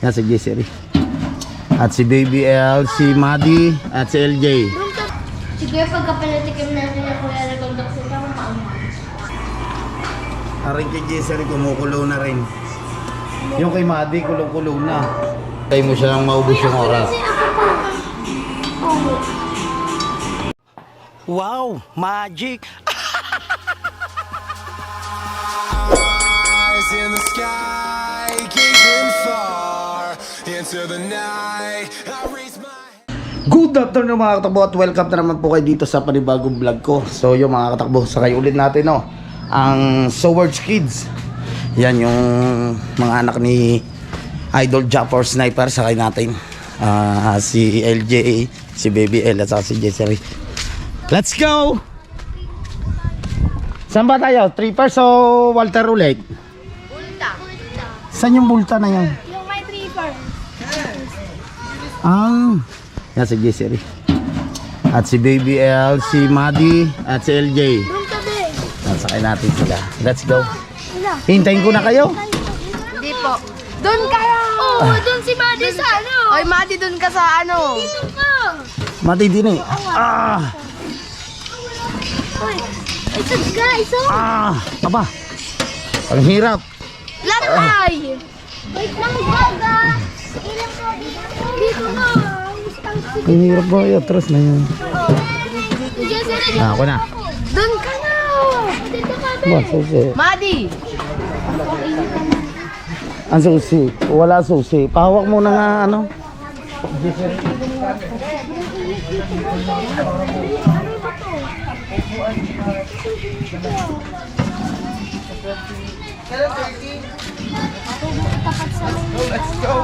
Yan si Jessery. At si Baby L, si Maddie, at si LJ. Siguro pagkapalatikim natin yung Kuya Recondox ito, maamang. Aring kay Jessery, kumukulo na rin. Yung kay Maddie, kulong-kulo na. Tayo mo siya nang maubos yung oras. Wow! Magic! Eyes in the sky, gazing far into the night. I raise my Good afternoon mga katakbo at welcome na naman po kayo dito sa panibagong vlog ko. So yung mga katakbo, sakay ulit natin no, ang Sowards Kids. Yan yung mga anak ni Idol Japper Sniper. Sakay natin si LJ, si Baby L at si Jessery. Let's go! Saan ba tayo? Trippers o Walter Roulette? Bulta. Saan yung bulta na yan? Yung may tripper. Yan si Jessery. At si Baby L, si Maddie, at si LJ. Bulta din. Sakay natin sila. Let's go. Wala. Hintayin ko na kayo. Hindi po. Doon kayo! Oo, doon si Maddie sa ano. Oy, Mati, doon ka sa ano? Dito ka. Maddie din eh. Uy, isa ka, isa. Aba. Ang hirap. Latay. Wait lang, gaga. Ilang ko dito ka. Ang hirap ba? Atras na yan. Jessery, Ako na. doon ka na. Dito ka, be. Ba, susi. Madi! Ang susi. Wala susi. Pahawak mo na nga ano. Let's go.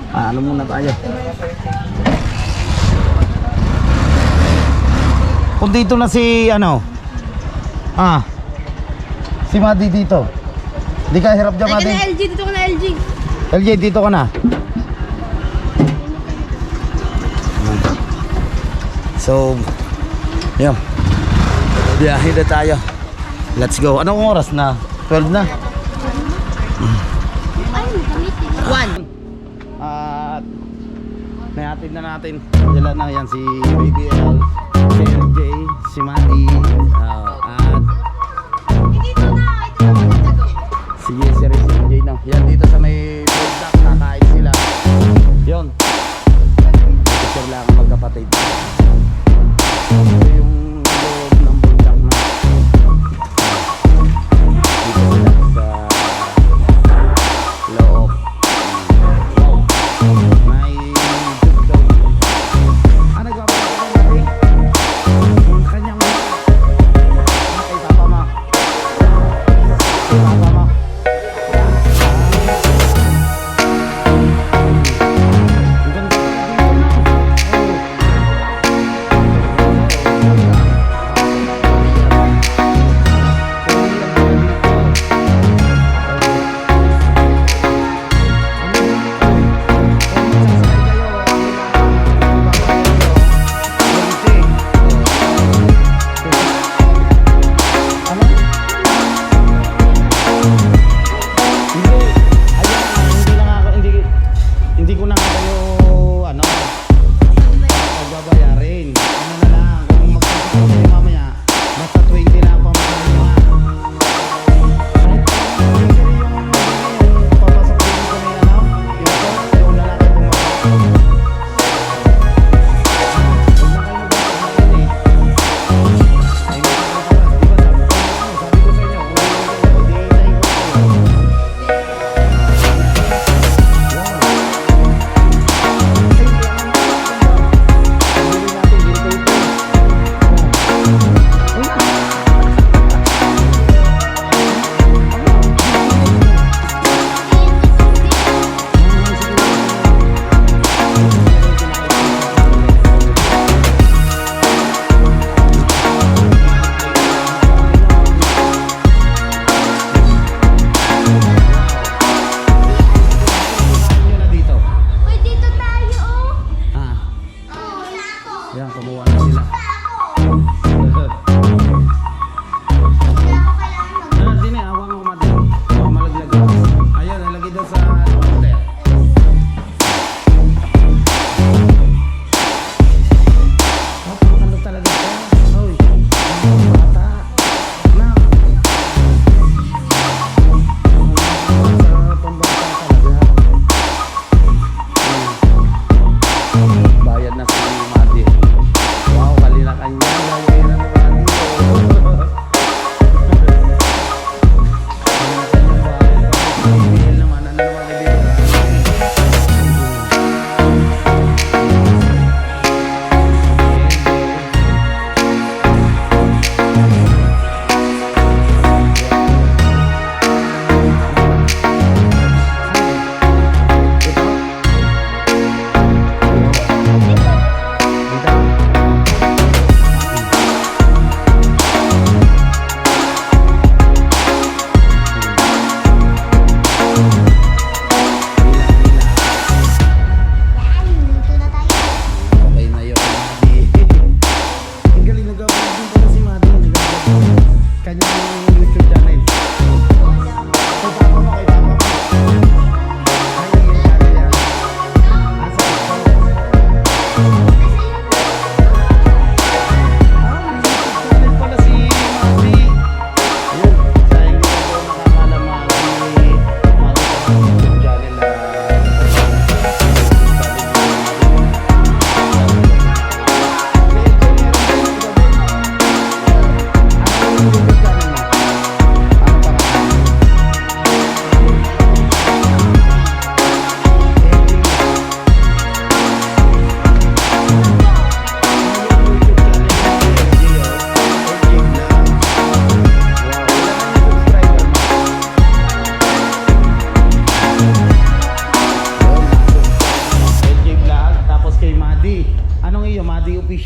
Ano muna tayo? Kung dito na si ano? Si Maddie dito. Di ka hirap dyan, Ay, ka Maddie. na LG, dito ka na LG. LJ, dito ka na. So, yun. Biyahe na tayo. Let's go. Anong oras na? 12 na? One. At nahatid na natin. Dala na yan si Baby L, si LJ, si Maddie, at si Jessery, si LJ na. Yan dito sa may buldak, kakain sila. Yun. Ito lang ang magkapatid. Ito yung loob ng buldak na. Dito sila sa loob. May dugdog. Nagpapalaki natin yung kanyang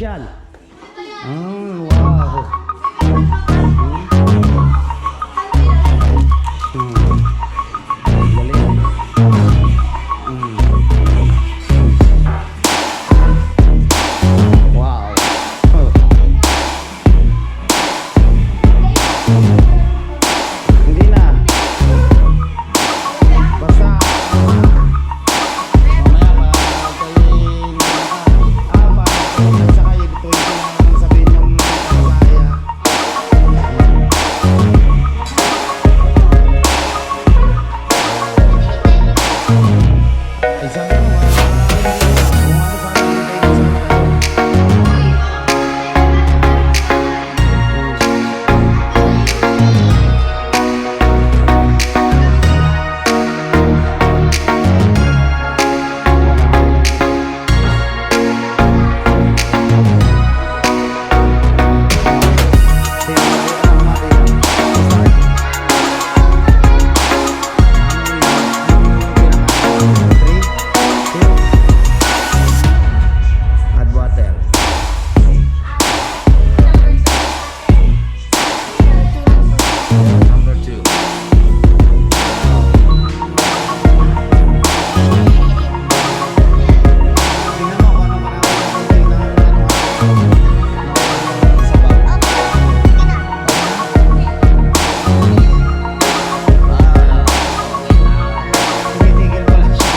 artificial. Wow. Galing. Wow. Hindi na. Basta mamaya pa nagsakay dito yung kailangan sabihin yung kasaya. Ay sabi mo kung ano pa add water. Number 2. Tingnan mo kung ano marami na sabaw. Tumitigil ko lang siya.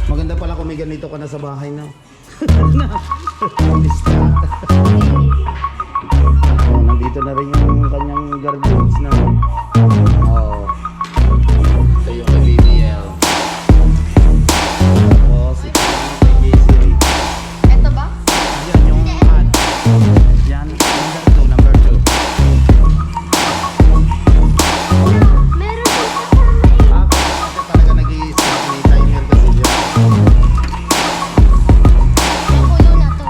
Maganda pala kung may ganito ka na sa bahay na. Oh, nandito na rin yung kanyang garbage na. Oh. Ito yung kay BBL. Tapos ito yung kay JC. Ito ba? Yan yung ad. Yan, number 2. Meron din kasama Ah, kasi talaga nag-i-start may timer kasi dyan. puno na to.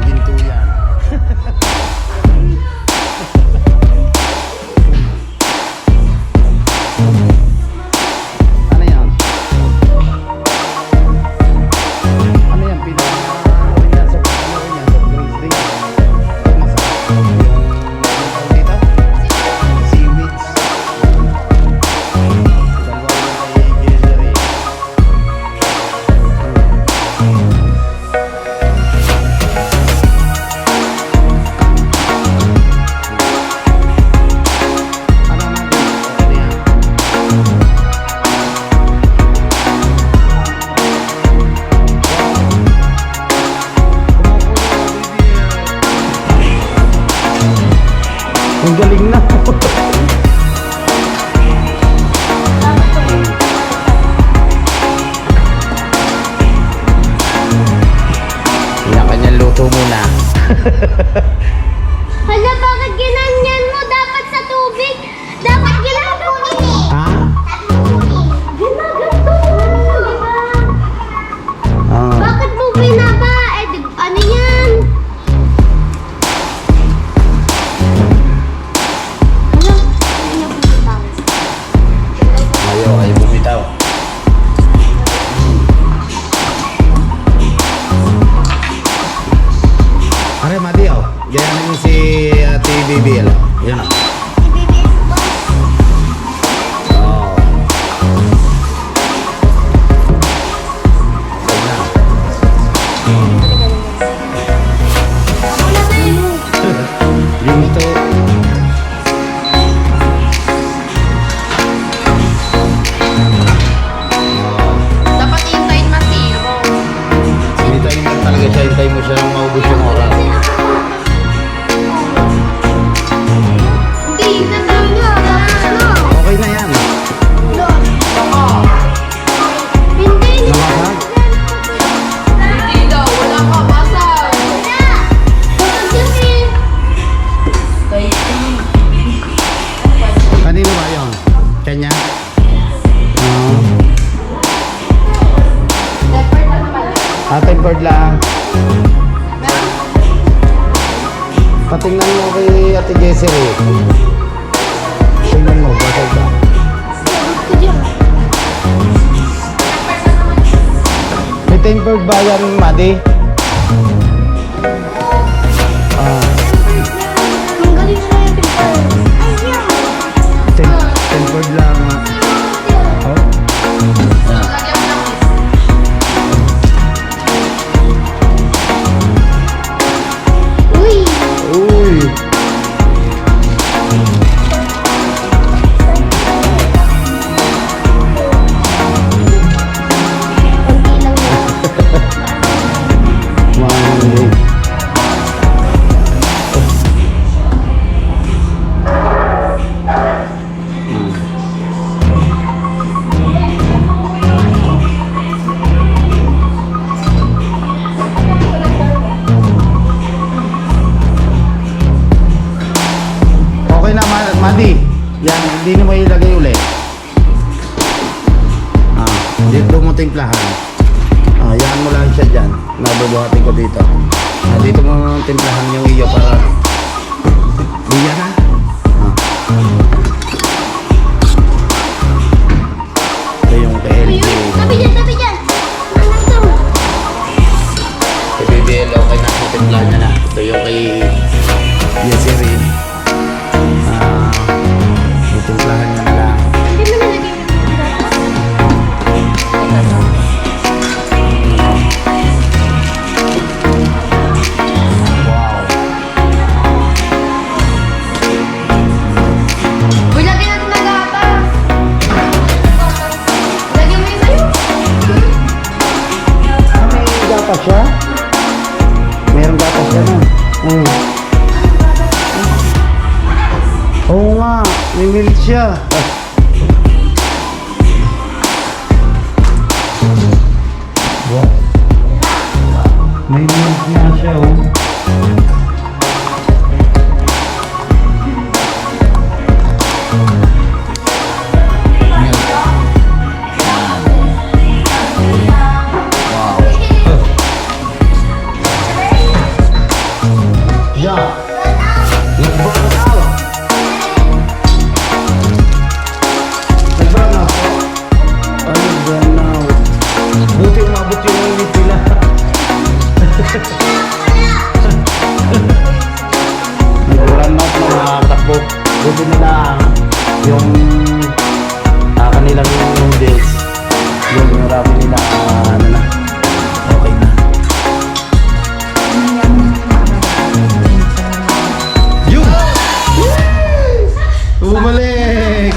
Ginto yan. Ano yan? Ano yan? Pinaka-awin yan sa pagkakawin yan sa drinks din. Masarap. Yung tawag dito? Seaweeds. Dalawa yung kay Ginellery. Ano naman? Ano yan? Ang galing na. Yan, kanyang luto muna. Hala, bakit ginanyan mo? Dapat sa tubig. Dapat ginagawa Ha? Ginaganto. Ah. Bakit mo binaba? Ano yan? Hala, tempered lang. Patingnan mo kay Ate Jessery. Tingnan mo, basag ba? May tempered ba yan, Madi? Ang galing na yung Tempered lang. Oh. Uy! Uy. Konti lang yun. Mandi. Okay na, Madi. Yan, hindi na mo ilagay ulit. Dito mo timplahan. Yan mo lang siya dyan. Nabubuhatin ko dito. Dito mo timplahan yung iyo para... Diyan na. Ito yung KLG. Tabi dyan, tabi dyan! Anak to! Kay BBL, okay na. Timplahan niya na. Ito yung kay Yeseri. Timplahan niya na lang. Hindi mo nilagay Wow. Uy, lagyan natin ng gatas! Lagyan mo yung sayo! May gatas siya? Meron gatas siya na. Oo nga, may milk siya. Wow. May milk nga siya, oh. Yeah. Nag-burn out. Nag-burn out po. Nag-burn out. Buti umabot yung init nila. Nag-burn out na mga takbo. Buti nila yung kanilang noodles. Yung marami nila ano na. Okay na. Yun! Bumalik!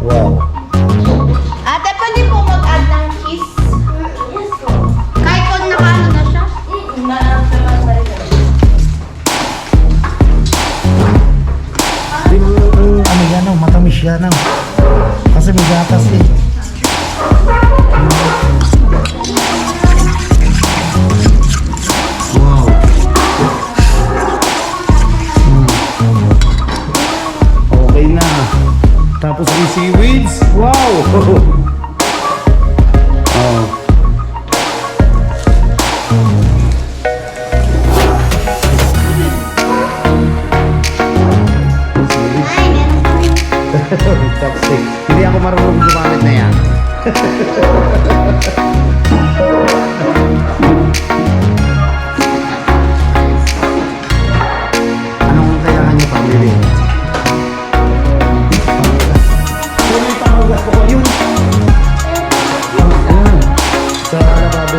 Wow. Ate, pwede po mag-add ng cheese? Kahit kung nakaano na siya? Ano yan, oh, matamis yan. Oh. Kasi may gatas eh. Wow. Okay na. Tapos may seaweeds. Wow! Oh. Toxic. Hindi ako marunong gumamit na yan. Anong kailangan niyo pamili? May pangugas po ko. Yun. Ayan. Sa lababo.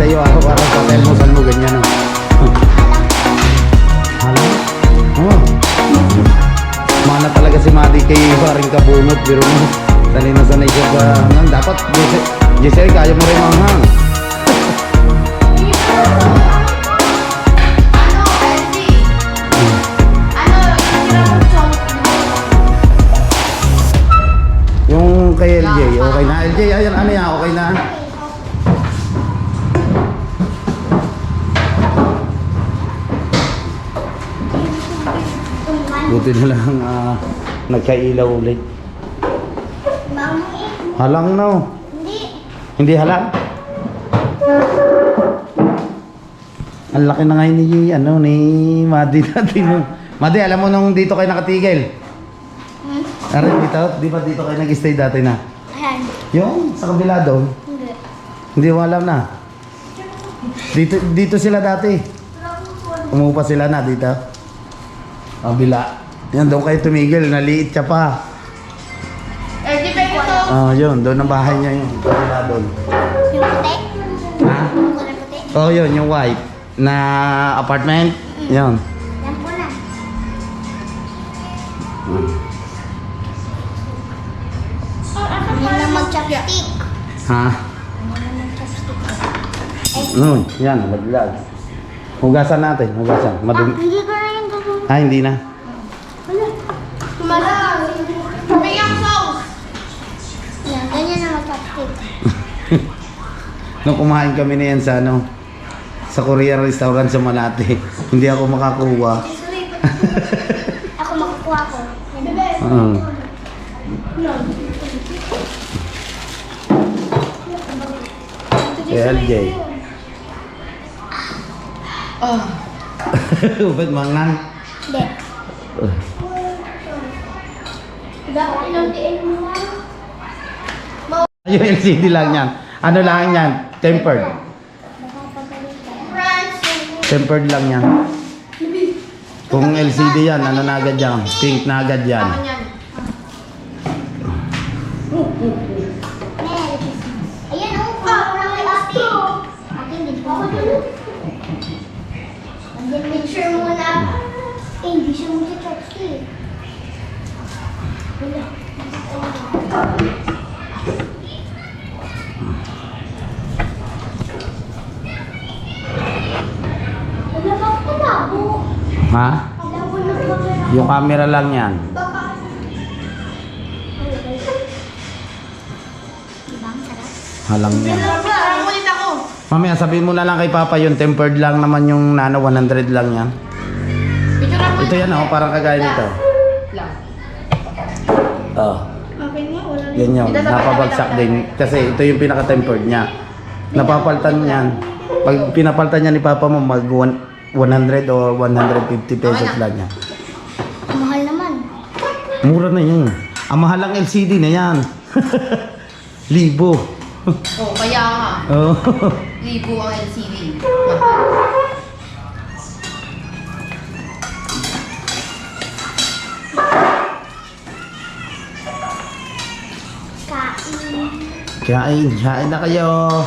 sa'yo ako para sa telmosan mo ganyan oh. Hala? Oh. Mana talaga si Madi kay paring kabunot, biro mo. Sanay na sanay siya sa hanggang. Dapat, Giselle, kaya mo rin manghang. Ano, LG? Ano, itira mo chong. Yung kay LJ, okay na. LJ, ayan, ano yan, okay na. Buti na lang nagkailaw ulit. Halang na oh. Hindi halang? Ang laki na ngayon ni, ano, ni Madi natin. Madi, alam mo nung dito kayo nakatigil? Aray, dito? Di ba dito kayo nag-stay dati na? Ayan. Yung sa kabila doon? Hindi. Hindi mo alam na? Dito sila dati. Umupa sila na dito. Kabila. Yan, doon kayo tumigil. Naliit ka pa. LG, pwede to. Yun. Doon ang bahay niya yun. Kabila doon. Yung puti? Ha? Yung kulay puti? Oh, yun. Yung white. Na apartment. Yun. Yan po na. Hindi na mag-chopstick. Ha? Yan. Maglag. Hugasan natin. Hugasan. Madumi. Hindi ko na yung gagawin. Hindi na. Tumalang. May ang sauce. Yan, ganyan na mag-chopstick. Nung kumain kami na yan sa ano, sa Korean restaurant sa Malate, hindi ako makakuha. Ako makukuha ko. Bebe. LJ. Oh. Ba't mangang? Hindi. Dapat ilantiin mo na. Yung LCD lang yan. Ano lang yan? Tempered. Tempered lang yan. Kung LCD yan, ano na agad yan? Pink na agad yan. Ayan o, parang may ate. Ate, hindi po ako dun. Nandiyan picture muna. Hindi siya muna chopstick. Wala. Wala ba ako labo? Ha? Labo na ba? Yung camera lang yan. Baka. Diba ang sarap? Halang yan. Parang ulit ako. Mamaya sabihin mo na lang kay Papa yung tempered lang naman yung nano 100 lang yan. Picture mo. Ito yan oh, parang kagaya nito. Lang. Oh. Okay nga, wala rin. Yan yun, napabagsak din. Kasi ito yung pinaka-tempered niya. Napapaltan niyan. Pag pinapaltan niya ni Papa mo, mag 100 or 150 pesos lang yan. Mahal naman. Mura na yun. Ang mahal ang LCD na yan. Libo. Oh, kaya nga. Oh. Libo ang LCD. Mahal. Kain. Kain na kayo.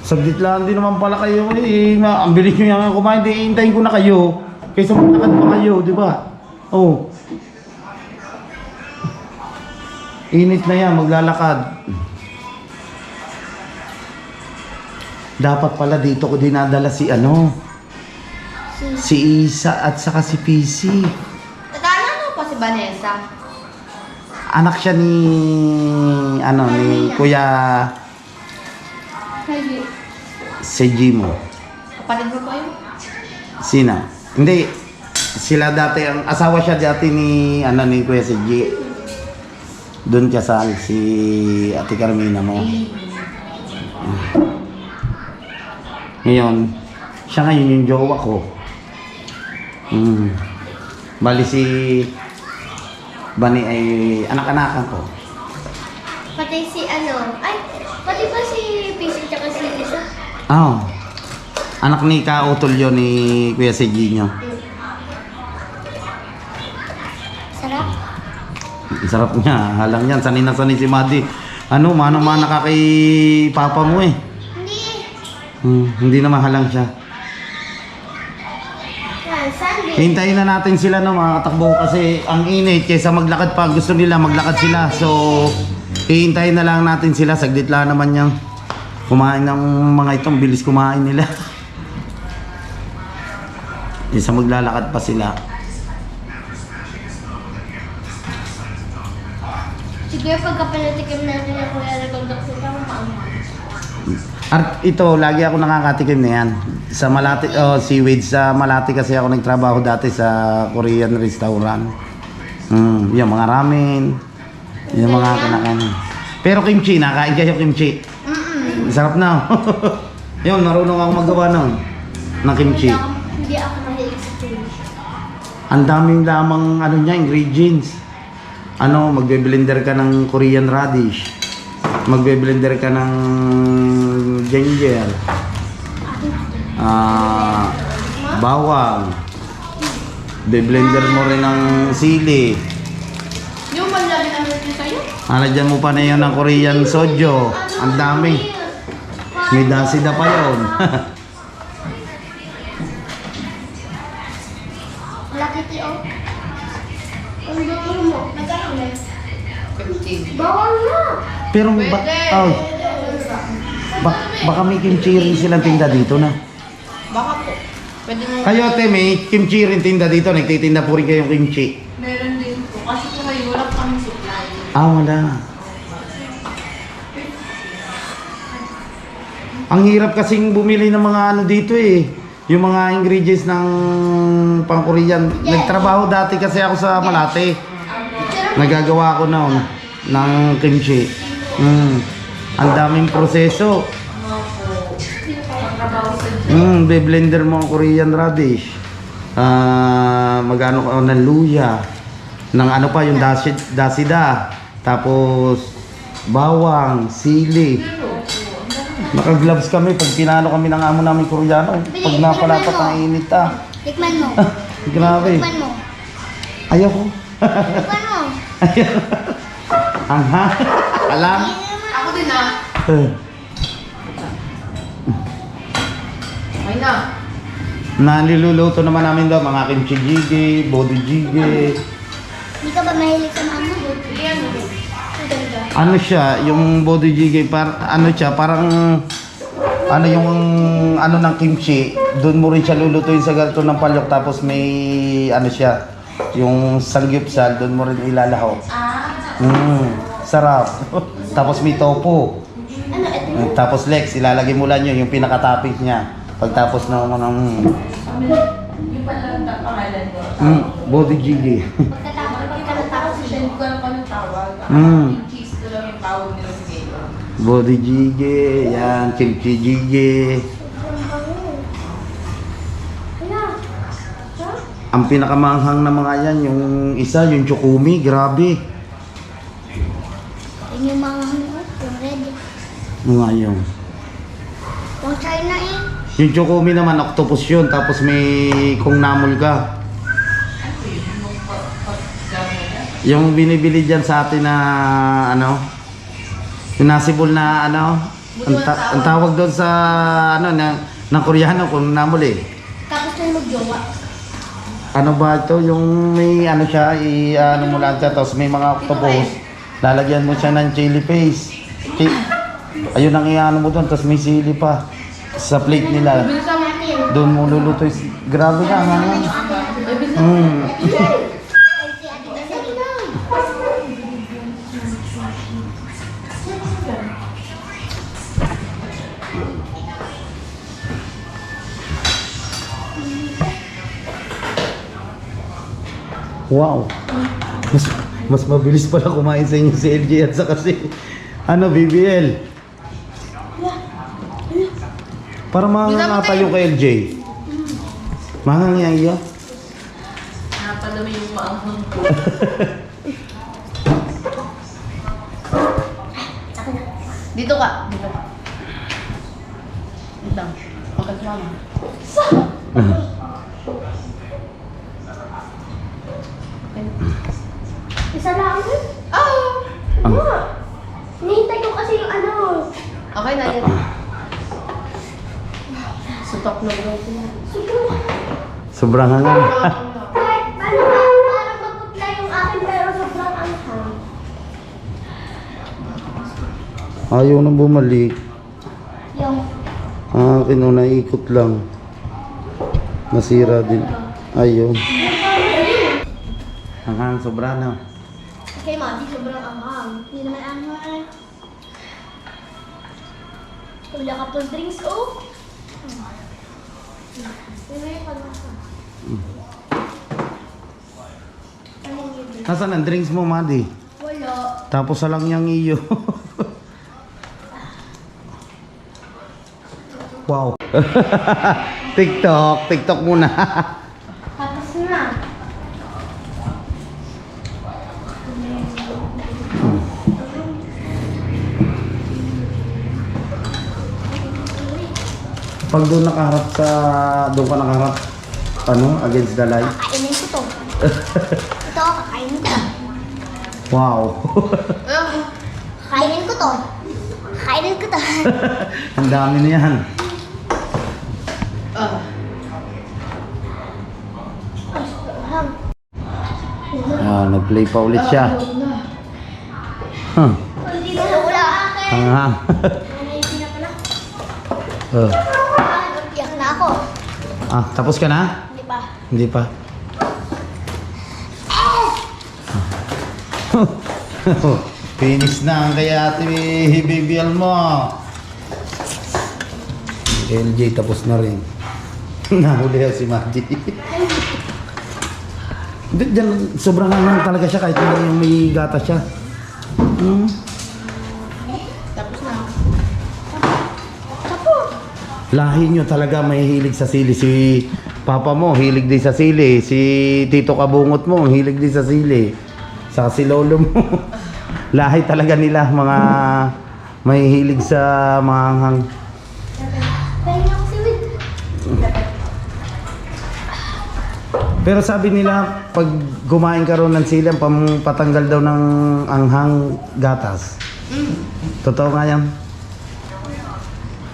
Saglit lang din naman pala kayo eh. Ang bilis nyo yan kumain. Di hintayin ko na kayo. Kaysa maglakad pa kayo, di ba? Oh. Init na yan, maglalakad. Dapat pala dito ko dinadala si ano. Si Isa at saka si PC. Tatala mo pa si Vanessa. Anak siya ni ano ni Kuya Sejimo. Kapatid mo pa yun? Sina? Hindi. Sila dati ang asawa siya dati ni ano ni Kuya Seji. Doon kasal si Ate Carmina mo. Ngayon, siya ngayon yung jowa ko. Bali si Bani ay anak-anakan ko. Pati si ano, ay, pati ba si PC tsaka si Lisa? Oh. Anak ni Kautol yun ni Kuya Seji nyo. Sarap. Sarap niya. Halang yan. Sanay na sanay si Madi. Ano, mana-mana ka kay papa mo eh. Hindi na mahalang siya. Yan, Sunday. Hintayin na natin sila no mga katakbo kasi ang init kaysa maglakad pa. Gusto nila maglakad sila. So, hihintayin na lang natin sila. Saglit lang naman yung kumain ng mga itong bilis kumain nila. Isa maglalakad pa sila. Siguro pagkapanatikim natin yung Kuya Regondok sila, maanghang. At ito, lagi ako nakakatikim na yan. Sa Malati, seaweed. Sa Malati kasi ako nagtrabaho dati sa Korean restaurant. Yung mga ramen. Yung mga kinakain. Pero kimchi, nakain kayo kimchi. Sarap na. Yun, marunong ako magawa nun. Ng kimchi. Hindi ako mahilig sa kimchi. Ang daming lamang ano niya, ingredients. Ano, magbe-blender ka ng Korean radish. Magbe-blender ka ng ginger. Bawang. Be-blender mo rin ng sili. Yung manlabi namin ito sa'yo? Alagyan mo pa na yun ng Korean sojo. Ang dami. May dasida pa yun. Laki tiyo. Ang duro mo. Nagkano na? 50. Bawal na. Pero baka may kimchi rin silang tinda dito na. Baka po. Pwede mo. Kayo te, may kimchi rin tinda dito. Nagtitinda po rin kayong kimchi. Meron din po. Kasi po ngayon wala pang supply. Wala. Ang hirap kasing bumili ng mga ano dito eh. Yung mga ingredients ng pang-Korean. Nagtrabaho dati kasi ako sa Malate. Nagagawa ko noon ng kimchi. Ang daming proseso. Be-blender mo ang Korean radish. Magano ka ng luya. Ng ano pa yung dasida. Tapos bawang, sili. Naka-gloves kami pag pinano kami ng amo namin Koreano. Pag napalapat ang init Tikman mo. Grabe. Tikman mo. Ayoko. Tikman mo. Angha. Alam. Ako din ah. Okay na. Naliluluto naman namin daw mga kimchi jjigae, body jjigae. Hindi ka ba mahilig sa mama? Iyan. Ano siya, yung body jjigae ano siya, parang ano yung ano ng kimchi, doon mo rin siya lulutuin sa ganito ng palyok tapos may ano siya, yung sangyupsal, doon mo rin ilalahok. Sarap. Tapos may tofu. Tapos Lex, ilalagay mo lang yun, yung pinaka-toppings niya. Pagtapos na Yung pala ang pangalan ko. body jjigae. Pagkatapos Hindi ko alam kung anong tawag. Yung cheese ko lang yung tawag nila sa ngayon. Body jjigae, yan, kimchi jjigae. Ang pinakamanghang na mga yan, yung isa, yung chukumi, grabe. Yun yung mga yung red. Mga yun. Yung China eh. Yung chukumi naman, octopus yun, tapos may kung namul ka. Yung binibili dyan sa atin na, ano, yung nasibol na, ano, ang tawag doon sa, ano, ng Koreano, kung namul eh. Tapos yung magjowa. Ano ba ito? Yung may ano siya, ano mo lang siya, tapos may mga octopus. Lalagyan mo siya ng chili paste. Ayun ang iano mo doon, tapos may sili pa. Sa plate nila. Doon mo lulutoy. Grabe ka, ha? Wow. Mas mabilis pala kumain sa inyo si LJ at saka si ano, BBL. Para mahanga tayo kay LJ. Mahanga iyo. Napadami yung maanghang ko. Dito ka. Dito ka. Dito. Pagkat mama. Isa lang. Okay na yan. Sutok na daw ko. Sobrang hangal. Paano ba? Parang maputla yung akin pero sobrang anghang. Ayaw na bumalik. Yung Akin o, naikot lang. Nasira din. Ayun. Hanghang, sobra na. kay Mati sobrang anghang. Hindi naman anghang. Wala ka pang drinks, oh. Ano yung panasa? Ano yung Nasaan ang drinks mo, Madi? wala. Tapos sa lang yung iyo. Wow. TikTok muna. Tapos na. Pag doon nakaharap sa, doon ka nakaharap, against the light. Kakainin ko to. Ito, kakainin ko. Wow. Kakainin ko to. Kakainin ko to. Ang dami na yan. Nag-play pa ulit siya. Huh. Hindi na wala akin. Hanghang. Hindi na pala. Iyak na ako. Tapos ka na? Hindi pa. Hindi pa. Finish na ang kaya ate BBL mo. LJ tapos na rin. Nahuli si Maji. Diyan, sobrang hangang talaga siya kahit na yung may gata siya. Tapos na. Lahi nyo talaga may hilig sa sili. Si papa mo, hilig din sa sili. Si tito kabungot mo, hilig din sa sili. Saka si lolo mo. Lahi talaga nila, mga may hilig sa mga hanghang. Pahinga ko si Will. Pero sabi nila, pag kumain ka ron ng sili, ang pampatanggal daw ng anghang gatas. Totoo nga yan.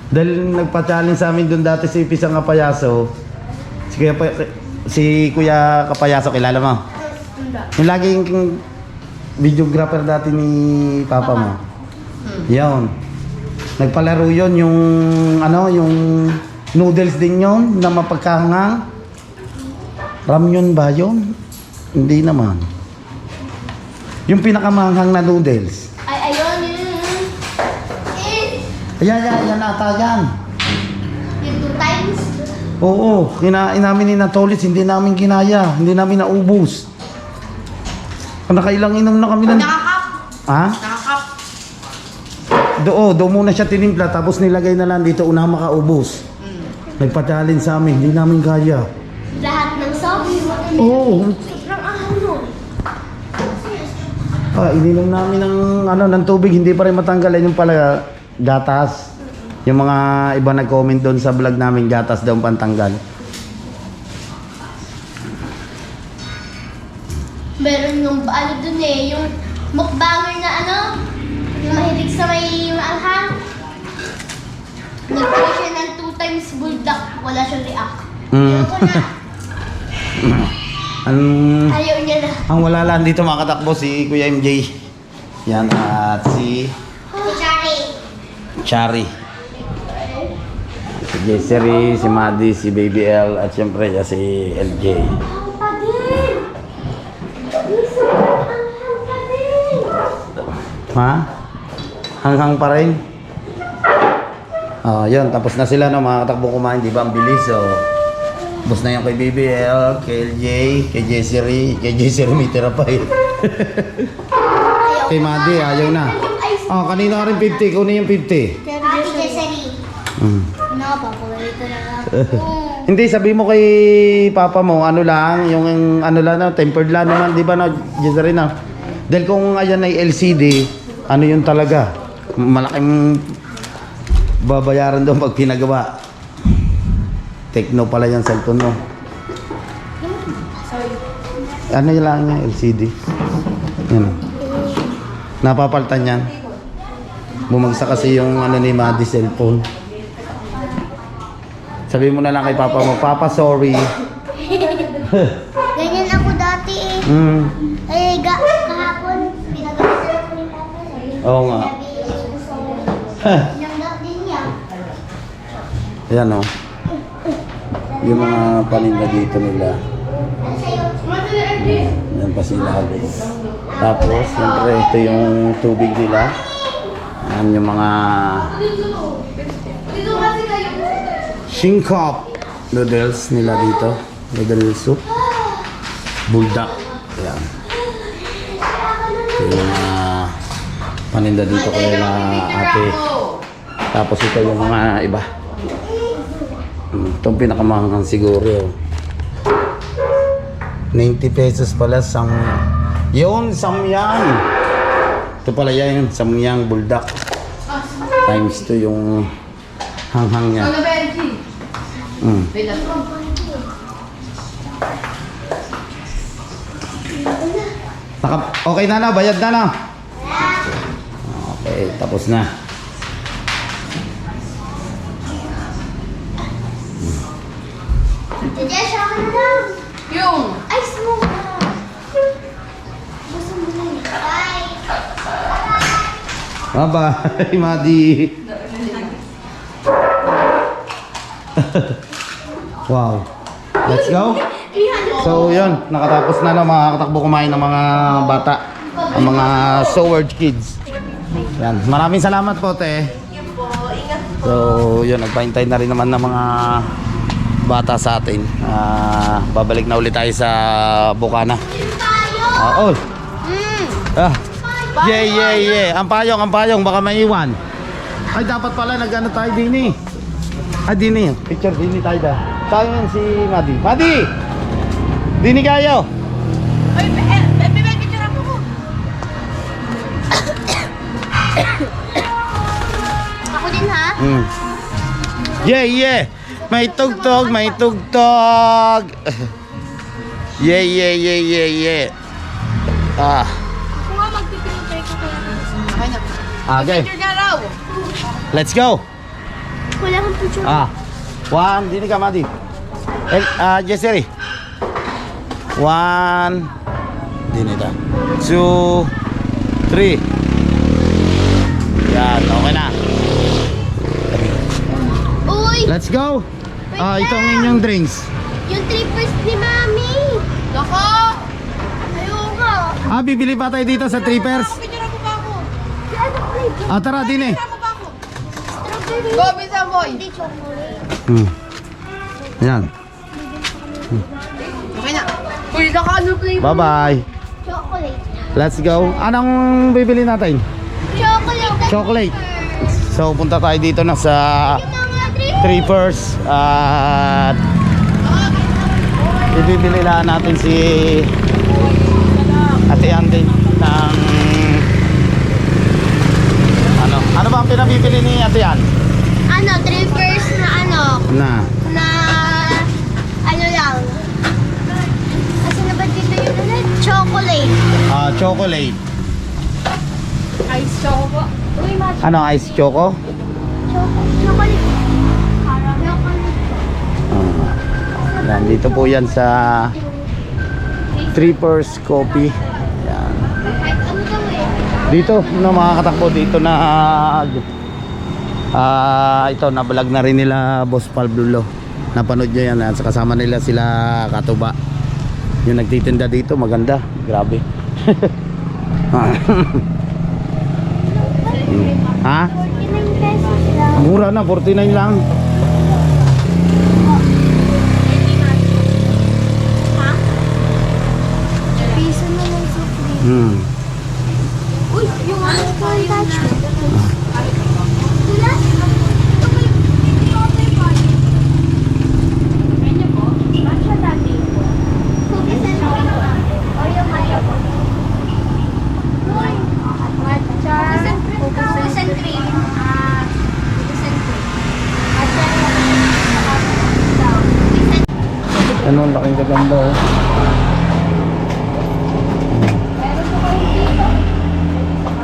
Dahil nagpa-challenge sa amin doon dati si Pisang Kapayaso. Si Kuya Kapayaso, kilala mo? Yung laging videographer dati ni Papa mo. Yun. Nagpalaro yun yung yung noodles din yun na mapagkahangang. Ramyun ba yun? Hindi naman. Yung pinakamanghang na noodles. Ay, ayun, yun. Yan ata yan. Yung 2 times. Oo, kinain namin ni Natolis, hindi namin kinaya, hindi namin naubos. Nakailang inom na kami ng... Nakakap. Ha? Nakakap. Doon muna siya tinimpla, tapos nilagay na lang dito, una makaubos. Nagpa-challenge sa amin, hindi namin kaya. Lahat ng sauce. Oo. Sobrang ahang nun. Ininom namin ng tubig, hindi pa rin matanggal yung pala gatas. Yung mga iba nag-comment doon sa vlog namin, gatas daw ang pantanggal. Meron yung dun yung mukbanger na yung mahilig sa may maanghang. Nagpala siya ng 2 times bulldog, wala siyang react. Ayoko na. Ayaw niya na. Ang wala lang dito makatakbo si Kuya MJ. Yan at si Sorry. Chari. Si Jessery, si Maddie, si Baby L at syempre si LJ. Ang pagin! Ang pagin! Ha? Hanghang pa rin? Yun. Tapos na sila mga katakbo kumain. Di ba ang bilis? So, tapos na yung kay BBL, kay LJ, kay Jessery. Kay Jessery may tira pa eh. Kay Maddie, ayaw na. Kanina ka rin 50. Kunin yung 50. Ate Jessery. No, papawarito na ako. Hindi, sabi mo kay papa mo, yung tempered lang naman, di ba na, Jessery na. Dahil kung ayan ay LCD, yun talaga. Malaking babayaran doon pag pinagawa. Tecno pala yung cellphone mo. Ano yun lang niya, LCD. Yan. Napapalitan yan. Bumagsak kasi yung ano ni Maddie cellphone. Sabi mo na lang kay Papa mo, Papa sorry. Ganyan ako dati eh. Mm. Kahapon, pinagalitan ako ni Papa. Oo nga. Pinanggap din niya. Ayan o. Yung mga paninda dito nila. Yan pa sila halos. Tapos, siyempre, ito yung tubig nila. Ayan yung mga Shingkop noodles nila dito. Noodle soup. Buldak. Ayan. Ito yung mga paninda dito kaya na ate. Tapos ito yung mga iba. Itong pinakamanghang siguro. 90 pesos pala yun, samyang. Ito pala yan, samyang buldak. Times 2 yung hanghang niya. Ano, Benji? Okay na, bayad na. Okay, tapos na. Diyan siya ka na lang. Yung. Ice mo ka. Gusto mo na yun. Bye. Bye-bye, Maddie. Wow. Let's go. So, yun. Nakatapos na mga katakbo kumain ng mga bata. Ang mga Soward kids. Yan. Maraming salamat po, te. So, yun. Nagpahintay na rin naman ng mga bata sa atin. Babalik na ulit tayo sa Bukana. Oh. Yeah. Ang payong. Baka maiwan. Ay, dapat pala nag-ano tayo din eh. Dini. Picture dini tayo da. Tayo yun si Maddie. Maddie! Dini kayo! Ay, picture ako ko. Ako din ha? Yeah. May tugtog. Yeah. Ako nga magpipintay ko kaya. Okay na. Okay. Picture na raw. Let's go! Wala kang picture. One, dini ka Maddie. Jesseri. One, dini ta. 2, 3. Yan, okay na. Uy! Let's go. Itong inyong drinks. Yung trippers ni Mami! Loko! Ayoko! Bibili pa tayo dito sa Trippers. Picture ako pa ako. Si ano flavor? Tara, dini. Ako pa ako. Strawberry. Go, Binsan Boy. Hindi chocolate. Yan. Okay na. Uy, naka-ano flavor? Bye-bye. Chocolate. Let's go. Anong bibili natin? Chocolate. Chocolate. So, punta tayo dito na sa Yung mga trippers. Trippers. At ibibili lang natin si Ate Andy ng ano ba ang pinabibili ni Ate Ann? Ano, trippers na ano lang. Kasi na ba dito yung ulit? Chocolate. Chocolate. Ice choco po. Uy, match. Ano, ice choco? Chocolate. Chocolate. Yan, dito po yan sa Trippers Coffee. Yan. Kahit ano daw eh. Dito, mga katakbo, dito na ito, nabalag na rin nila Boss Pablo. Napanood nyo yan, sa kasama nila sila Katuba. Yung nagtitinda dito, maganda. Grabe. Ha? 49 pesos lang. Mura na, 49 lang. Ha? Piso na lang sa free. Uy, yung ano ko attachment. Sila? Ito ba yung strawberry party? Kanya po? Matcha latte po. Cookies and cream. O yung matcha po. Uy! Matcha. Cookies and cream. Cookies and cream. Matcha latte. Ano, laking gaganda oh. Meron po kayo dito.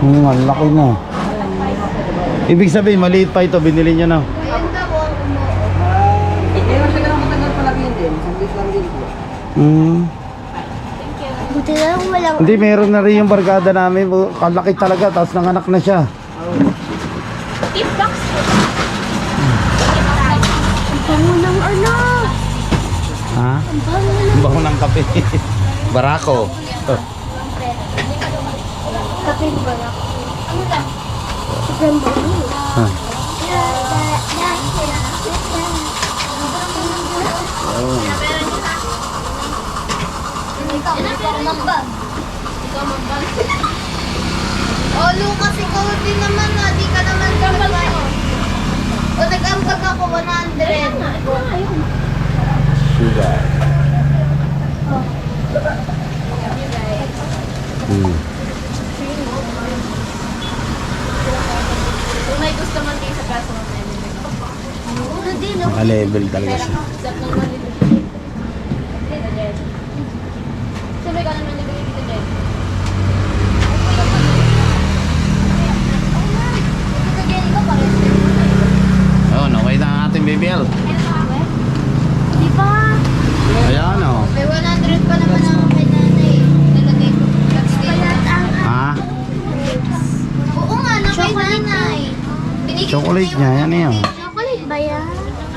Ang laki na. Ibig sabihin, maliit pa ito, binili nyo na. Ayun daw ang umuo. Hindi naman siya ganun matagal palagi yun din. Sandwich lang din po. Hmm. Buti na lang walang Hindi, meron na rin yung barkada namin. Kalaki talaga, tapos nanganak na siya. Tip box. bango ng ano. Ha? Ang bango ng Ang baho ng kape. Barako. kape ba na? Ano ba? Sobrang bango. Ha. Oh, Lucas, ikaw din naman na. Di ka naman nag-ano. O, nag-ambag ako 100. Sugar. Hmm. Kung may gusto man kayo sa kaso ng Hindi no. Naka-level talaga siya. Zap ng mali. Sabay ka naman nagawin dito, Jen. Oh, okay na ang ating BBL. Di ba? Ayan o. May 100 pa naman ako kay nanay. Nalagay ko. Ha? Oo nga, na kay nanay. Binigay ko Chocolate niya, yan yun. Chocolate ba yan?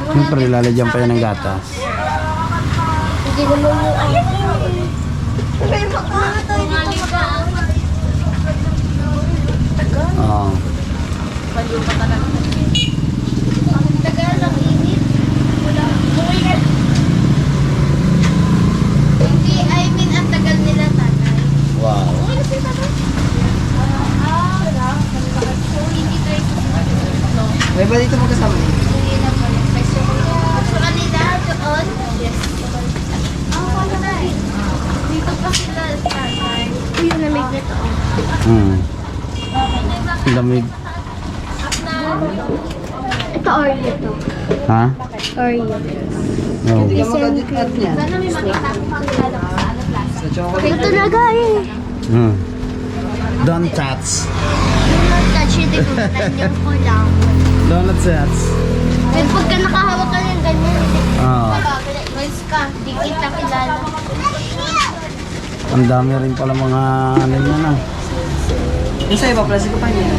Siyempre, lalagyan pa yan ng gatas. Hindi naman yung ano. Oo. Tagal ang init. Hindi, I mean, ang tagal nila tatay. Wow. Hindi try ko. May ba dito magkasama niyo? Hindi na pala. Gusto ka nila doon? Yes. Ano na eh? Dito pa sila tatay. Uy, yung lamig na to. Hmm. Lamig. Ito Oreo to. Ha? Oreo. No. Hindi ka mag-adjust niya. Sana may makita ko pang kilala ko sa ano class. Sa chocolate. Ito talaga eh. Hmm. Don't touch. Yung mag-touch, hindi ko matanyan ko lang. Donut sets. May pagka nakahawak ka ng ganyan, hindi Oo. Mas ka, di kita kilala. Ang dami rin pala mga ano yun na. Yung sa iba, plastic ko pa niya.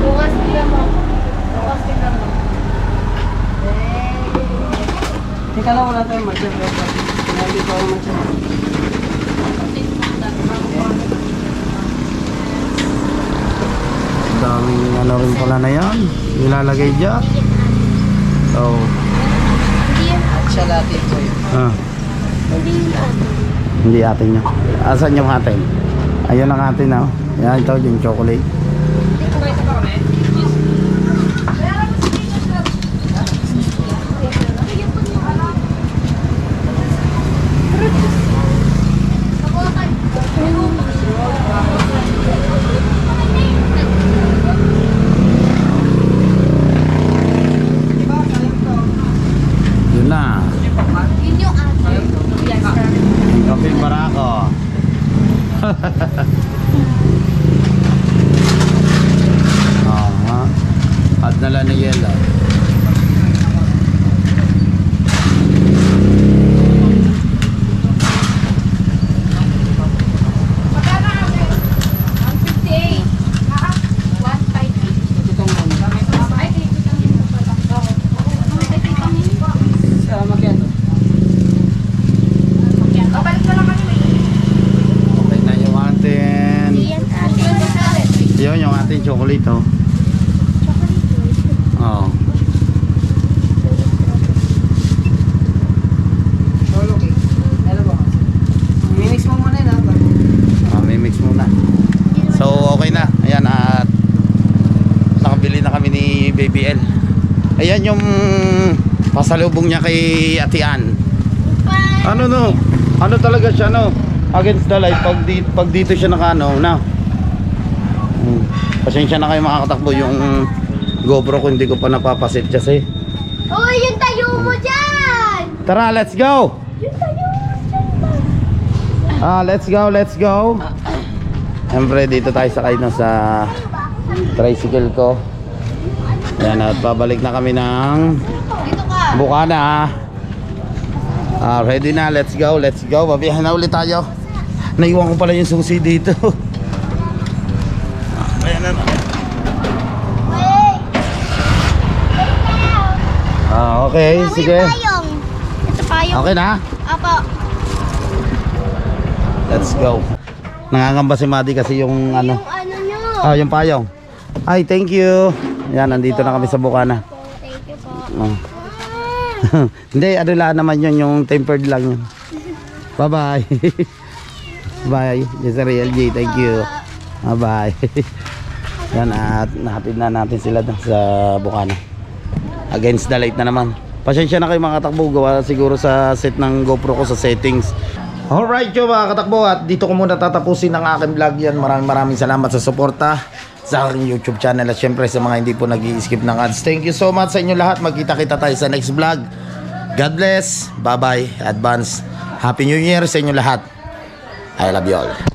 Bukas nila mo. Bukas nila mo. Teka lang, wala tayong matcha. Hindi ko ako matcha. Daming ano rin pala na yan. Nilalagay dyan. So, Matcha latte po yun. ah. Hindi atin yun. Asan yung atin? Ayun ang atin oh. Yan ito yung chocolate. Yun na. Yun yung ate. Yung kaping barako. Oo nga. At nala na yellow. Sa macchiato. Okay na yung atin. Yun yung ating chocolate oh. Oo. Solo cake. Ano ba? Mimix mo muna yun ha. May mix muna. So okay na. Ayan at nakabili na kami ni Baby L. Ayan yung pasalubong niya kay Ate Ann. Ano no? Ano talaga siya no? Against the light pag dito siya nakano na. Pasensya na kayo makakatakbo yung GoPro ko hindi ko pa napapasit kasi. Uy, yung tayo mo dyan! Tara, let's go. Let's go, let's go. Siyempre, dito tayo sakay na sa tricycle ko. Ayan, at babalik na kami ng Bukana. Ready na, let's go, let's go. Babiyahin na ulit tayo. Naiwan ko pala yung susi dito. Ayan na. Okay, sige. Payong. Ito payong. Okay na? Apo. Let's go. Nangangamba si Madi kasi yung ano. Yung ano nyo. Yung payong. Ay, thank you. Yan, nandito na kami sa Bukana. Thank you po. Oh. Hindi, ano lang naman yun, yung tempered lang yun. Bye-bye. Bye. Yes, Real J, thank you. Bye-bye. Yan, at nahatid na natin sila sa Bukana. Against the light na naman. Pasensya na kayo mga katakbo, gawa siguro sa set ng GoPro ko sa settings. Alright yo mga katakbo, at dito ko muna tatapusin ang aking vlog yan. Maraming salamat sa suporta sa aking YouTube channel at syempre sa mga hindi po nag-i-skip ng ads. Thank you so much sa inyo lahat. Magkita-kita tayo sa next vlog. God bless. Bye bye. Advance Happy New Year sa inyo lahat. I love you all.